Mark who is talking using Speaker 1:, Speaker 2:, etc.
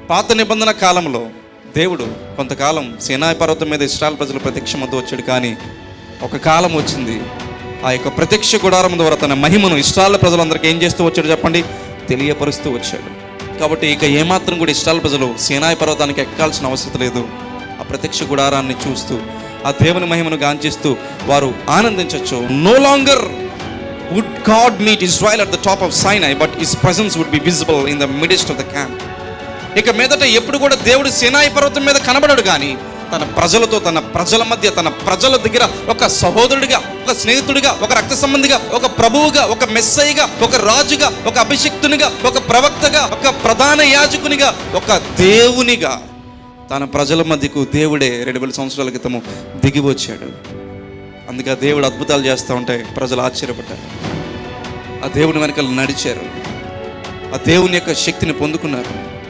Speaker 1: పాత నిబంధన కాలంలో దేవుడు కొంతకాలం సీనాయి పర్వతం మీద ఇశ్రాయేలు ప్రజలు ప్రత్యక్షమవుతూ వచ్చాడు. కానీ ఒక కాలం వచ్చింది, ఆ యొక్క ప్రత్యక్ష గుడారం ద్వారా తన మహిమను ఇశ్రాయేలు ప్రజలందరికీ ఏం చేస్తూ వచ్చాడు చెప్పండి? తెలియపరుస్తూ వచ్చాడు. కాబట్టి ఇక ఏమాత్రం కూడా ఇశ్రాయేలు ప్రజలు సీనాయి పర్వతానికి ఎక్కాల్సిన అవసరం లేదు. ఆ ప్రత్యక్ష గుడారాన్ని చూస్తూ ఆ దేవుని మహిమను గాంచిస్తూ వారు ఆనందించవచ్చు. No longer would God meet Israel at the top of Sinai, but his presence would be visible in the midst of the camp. ఇక మీదట ఎప్పుడు కూడా దేవుడు సీనాయి పర్వతం మీద కనబడడు, కానీ తన ప్రజలతో, తన ప్రజల మధ్య, తన ప్రజల దగ్గర ఒక సహోదరుడిగా, ఒక స్నేహితుడిగా, ఒక రక్త సంబంధిగా, ఒక ప్రభువుగా, ఒక మెస్సయ్యగా, ఒక రాజుగా, ఒక అభిషిక్తునిగా, ఒక ప్రవక్తగా, ఒక ప్రధాన యాజకునిగా, ఒక దేవునిగా తన ప్రజల మధ్యకు దేవుడే 2000 సంవత్సరాల క్రితము దిగి వచ్చాడు. అందుకే దేవుడు అద్భుతాలు చేస్తూ ఉంటే ప్రజలు ఆశ్చర్యపడ్డారు. ఆ దేవుని వెనకాల నడిచారు, ఆ దేవుని యొక్క శక్తిని పొందుకున్నారు.